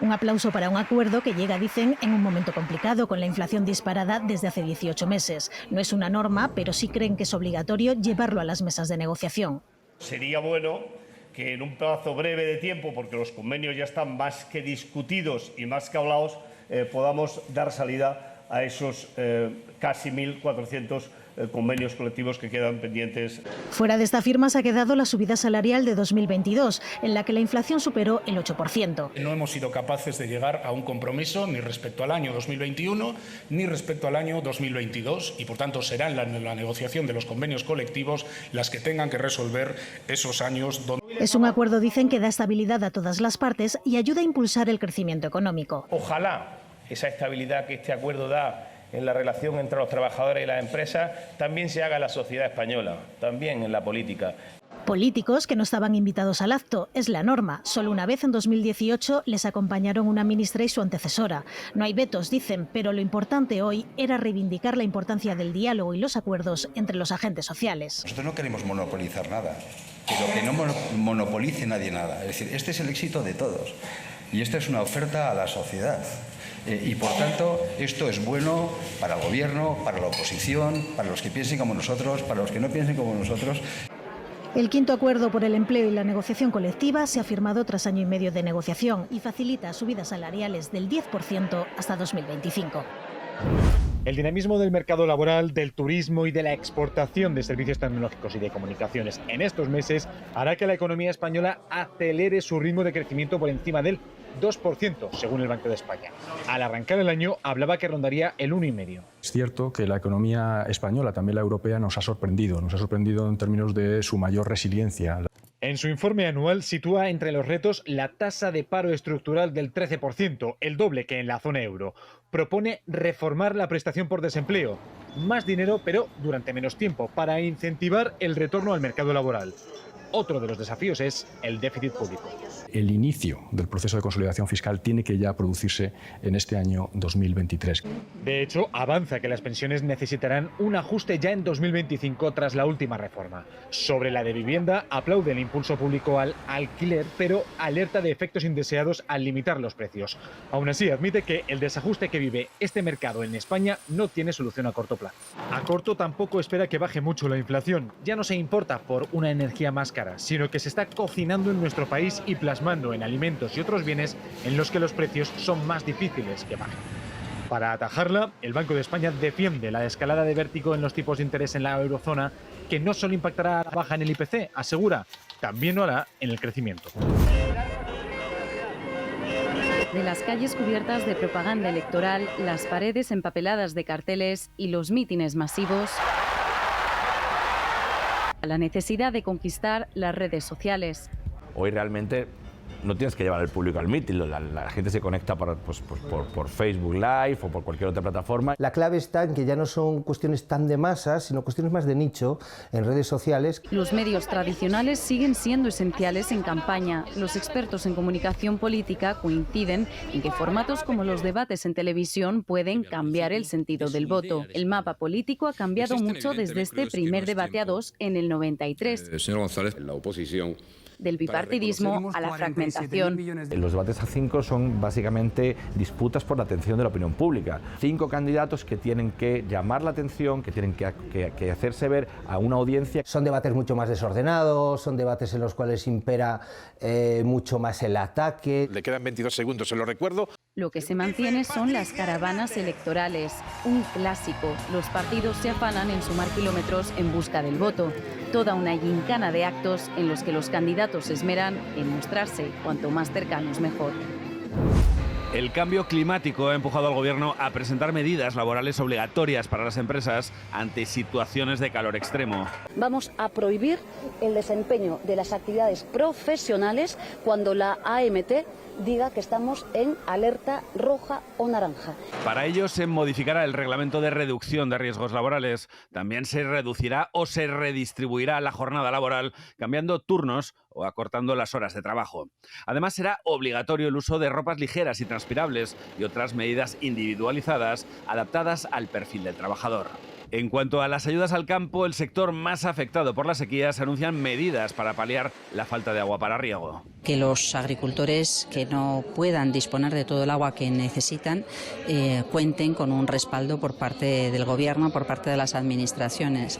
Un aplauso para un acuerdo que llega, dicen, en un momento complicado, con la inflación disparada desde hace 18 meses. No es una norma, pero sí creen que es obligatorio llevarlo a las mesas de negociación. Sería bueno que en un plazo breve de tiempo, porque los convenios ya están más que discutidos y más que hablados, podamos dar salida a esos casi 1.400 convenios colectivos que quedan pendientes. Fuera de esta firma se ha quedado la subida salarial de 2022, en la que la inflación superó el 8%. No hemos sido capaces de llegar a un compromiso ni respecto al año 2021 ni respecto al año 2022 y, por tanto, será en la negociación de los convenios colectivos las que tengan que resolver esos años. Es un acuerdo, dicen, que da estabilidad a todas las partes y ayuda a impulsar el crecimiento económico. Ojalá esa estabilidad que este acuerdo da en la relación entre los trabajadores y las empresas también se haga en la sociedad española, también en la política. Políticos que no estaban invitados al acto, es la norma. Solo una vez, en 2018, les acompañaron una ministra y su antecesora. No hay vetos, dicen, pero lo importante hoy era reivindicar la importancia del diálogo y los acuerdos entre los agentes sociales. Nosotros no queremos monopolizar nada, pero que no monopolice nadie nada. Es decir, este es el éxito de todos y esta es una oferta a la sociedad. Y por tanto, esto es bueno para el gobierno, para la oposición, para los que piensen como nosotros, para los que no piensen como nosotros. El quinto acuerdo por el empleo y la negociación colectiva se ha firmado tras año y medio de negociación y facilita subidas salariales del 10% hasta 2025. El dinamismo del mercado laboral, del turismo y de la exportación de servicios tecnológicos y de comunicaciones en estos meses hará que la economía española acelere su ritmo de crecimiento por encima del 2%, según el Banco de España. Al arrancar el año hablaba que rondaría el 1,5%. Es cierto que la economía española, también la europea, nos ha sorprendido en términos de su mayor resiliencia. En su informe anual sitúa entre los retos la tasa de paro estructural del 13%, el doble que en la zona euro. Propone reformar la prestación por desempleo, más dinero pero durante menos tiempo, para incentivar el retorno al mercado laboral. Otro de los desafíos es el déficit público. El inicio del proceso de consolidación fiscal tiene que ya producirse en este año 2023. De hecho, avanza que las pensiones necesitarán un ajuste ya en 2025 tras la última reforma. Sobre la de vivienda, aplaude el impulso público al alquiler, pero alerta de efectos indeseados al limitar los precios. Aún así, admite que el desajuste que vive este mercado en España no tiene solución a corto plazo. A corto tampoco espera que baje mucho la inflación. Ya no se importa por una energía más cara, sino que se está cocinando en nuestro país y plasmando en alimentos y otros bienes en los que los precios son más difíciles que bajen. Para atajarla, el Banco de España defiende la escalada de vértigo en los tipos de interés en la eurozona, que no solo impactará a la baja en el IPC, asegura, también lo hará en el crecimiento. De las calles cubiertas de propaganda electoral, las paredes empapeladas de carteles y los mítines masivos, a la necesidad de conquistar las redes sociales. Hoy realmente no tienes que llevar al público al mitin, la gente se conecta por Facebook Live o por cualquier otra plataforma. La clave está en que ya no son cuestiones tan de masas, sino cuestiones más de nicho en redes sociales. Los medios tradicionales siguen siendo esenciales en campaña. Los expertos en comunicación política coinciden en que formatos como los debates en televisión pueden cambiar el sentido del voto. El mapa político ha cambiado mucho desde este primer debate a dos en el 93. Señor González, la oposición. Del bipartidismo a la fragmentación. Los debates A5 son básicamente disputas por la atención de la opinión pública. 5 candidatos que tienen que llamar la atención, que tienen que hacerse ver a una audiencia. Son debates mucho más desordenados, son debates en los cuales impera mucho más el ataque. Le quedan 22 segundos, se lo recuerdo. Lo que se mantiene son las caravanas electorales, un clásico. Los partidos se afanan en sumar kilómetros en busca del voto. Toda una gincana de actos en los que los candidatos se esmeran en mostrarse cuanto más cercanos mejor. El cambio climático ha empujado al gobierno a presentar medidas laborales obligatorias para las empresas ante situaciones de calor extremo. Vamos a prohibir el desempeño de las actividades profesionales cuando la AMT diga que estamos en alerta roja o naranja. Para ello se modificará el reglamento de reducción de riesgos laborales. También se reducirá o se redistribuirá la jornada laboral, cambiando turnos o acortando las horas de trabajo. Además, será obligatorio el uso de ropas ligeras y transpirables y otras medidas individualizadas adaptadas al perfil del trabajador. En cuanto a las ayudas al campo, el sector más afectado por la sequía se anuncian medidas para paliar la falta de agua para riego. Que los agricultores que no puedan disponer de todo el agua que necesitan cuenten con un respaldo por parte del Gobierno, por parte de las administraciones.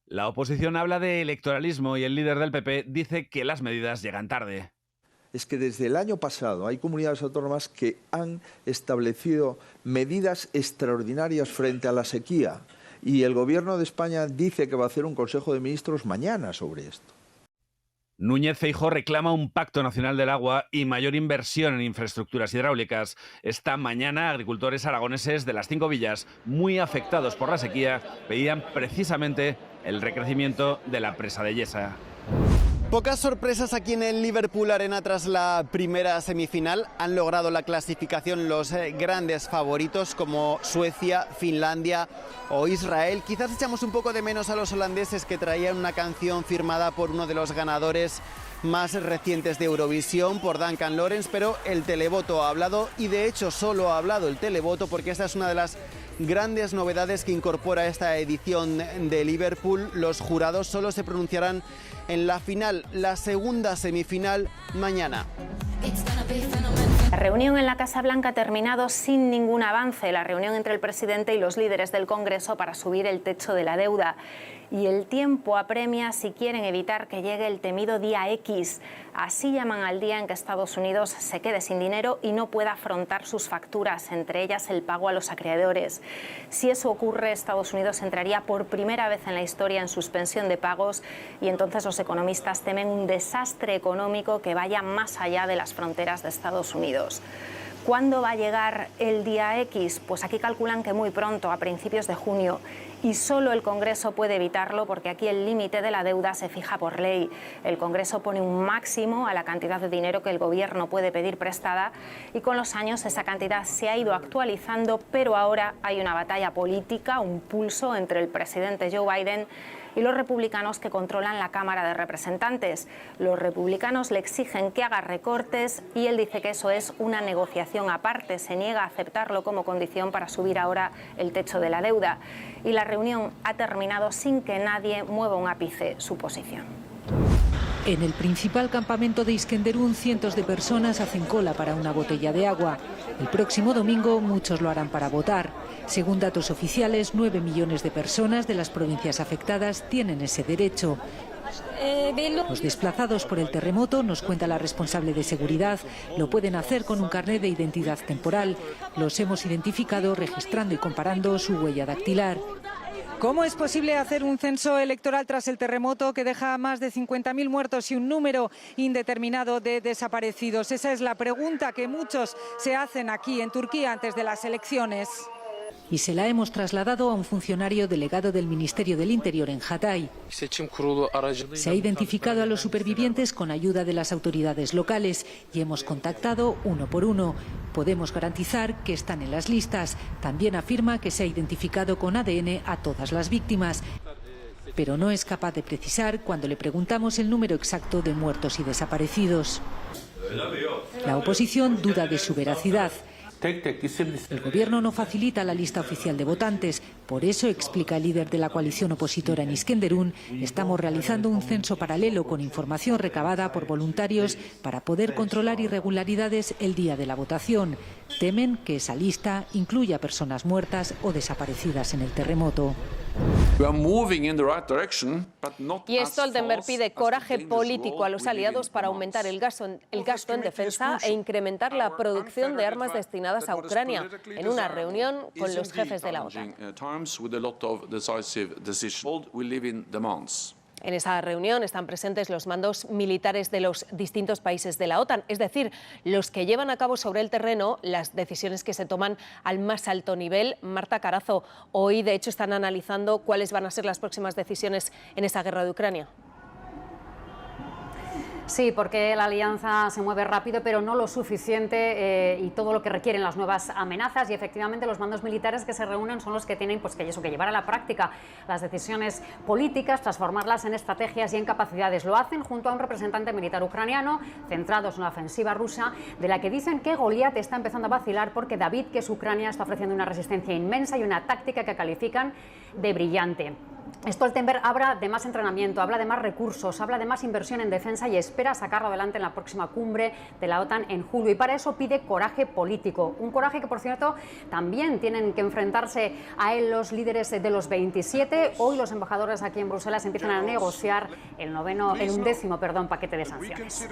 La oposición habla de electoralismo y el líder del PP dice que las medidas llegan tarde. Es que desde el año pasado hay comunidades autónomas que han establecido medidas extraordinarias frente a la sequía y el Gobierno de España dice que va a hacer un Consejo de Ministros mañana sobre esto. Núñez Feijóo reclama un pacto nacional del agua y mayor inversión en infraestructuras hidráulicas. Esta mañana, agricultores aragoneses de las 5 villas, muy afectados por la sequía, pedían precisamente el recrecimiento de la presa de Yesa. Pocas sorpresas aquí en el Liverpool Arena tras la primera semifinal. Han logrado la clasificación los grandes favoritos como Suecia, Finlandia o Israel. Quizás echamos un poco de menos a los holandeses, que traían una canción firmada por uno de los ganadores más recientes de Eurovisión, por Duncan Lawrence, pero el televoto ha hablado, y de hecho solo ha hablado el televoto porque esta es una de las grandes novedades que incorpora esta edición de Liverpool. Los jurados solo se pronunciarán en la final, la segunda semifinal, mañana. La reunión en la Casa Blanca ha terminado sin ningún avance, la reunión entre el presidente y los líderes del Congreso para subir el techo de la deuda. Y el tiempo apremia si quieren evitar que llegue el temido día X. Así llaman al día en que Estados Unidos se quede sin dinero y no pueda afrontar sus facturas, entre ellas el pago a los acreedores. Si eso ocurre, Estados Unidos entraría por primera vez en la historia en suspensión de pagos, y entonces los economistas temen un desastre económico que vaya más allá de las fronteras de Estados Unidos. ¿Cuándo va a llegar el día X? Pues aquí calculan que muy pronto, a principios de junio. Y solo el Congreso puede evitarlo, porque aquí el límite de la deuda se fija por ley. El Congreso pone un máximo a la cantidad de dinero que el Gobierno puede pedir prestada, y con los años esa cantidad se ha ido actualizando, pero ahora hay una batalla política, un pulso entre el presidente Joe Biden y los republicanos que controlan la Cámara de Representantes. Los republicanos le exigen que haga recortes y él dice que eso es una negociación aparte. Se niega a aceptarlo como condición para subir ahora el techo de la deuda. Y la reunión ha terminado sin que nadie mueva un ápice su posición. En el principal campamento de Iskenderun, cientos de personas hacen cola para una botella de agua. El próximo domingo muchos lo harán para votar. Según datos oficiales, 9 millones de personas de las provincias afectadas tienen ese derecho. Los desplazados por el terremoto, nos cuenta la responsable de seguridad, lo pueden hacer con un carnet de identidad temporal. Los hemos identificado registrando y comparando su huella dactilar. ¿Cómo es posible hacer un censo electoral tras el terremoto que deja más de 50.000 muertos y un número indeterminado de desaparecidos? Esa es la pregunta que muchos se hacen aquí en Turquía antes de las elecciones. Y se la hemos trasladado a un funcionario delegado del Ministerio del Interior en Hatay. Se ha identificado a los supervivientes con ayuda de las autoridades locales y hemos contactado uno por uno. Podemos garantizar que están en las listas. También afirma que se ha identificado con ADN a todas las víctimas, pero no es capaz de precisar cuando le preguntamos el número exacto de muertos y desaparecidos. La oposición duda de su veracidad. El Gobierno no facilita la lista oficial de votantes. Por eso, explica el líder de la coalición opositora en Iskenderun, estamos realizando un censo paralelo con información recabada por voluntarios para poder controlar irregularidades el día de la votación. Temen que esa lista incluya personas muertas o desaparecidas en el terremoto. Y Stoltenberg pide coraje político a los aliados para aumentar el gasto en defensa e incrementar la producción de armas destinadas a Ucrania, en una reunión con los jefes de la OTAN. En esa reunión están presentes los mandos militares de los distintos países de la OTAN, es decir, los que llevan a cabo sobre el terreno las decisiones que se toman al más alto nivel. Marta Carazo, hoy de hecho están analizando cuáles van a ser las próximas decisiones en esa guerra de Ucrania. Sí, porque la alianza se mueve rápido, pero no lo suficiente y todo lo que requieren las nuevas amenazas. Y efectivamente los mandos militares que se reúnen son los que tienen que llevar a la práctica las decisiones políticas, transformarlas en estrategias y en capacidades. Lo hacen junto a un representante militar ucraniano, centrados en la ofensiva rusa, de la que dicen que Goliat está empezando a vacilar porque David, que es Ucrania, está ofreciendo una resistencia inmensa y una táctica que califican de brillante. Stoltenberg habla de más entrenamiento, habla de más recursos, habla de más inversión en defensa y espera sacarlo adelante en la próxima cumbre de la OTAN en julio. Y para eso pide coraje político. Un coraje que, por cierto, también tienen que enfrentarse a él los líderes de los 27. Hoy los embajadores aquí en Bruselas empiezan a negociar el 11º paquete de sanciones.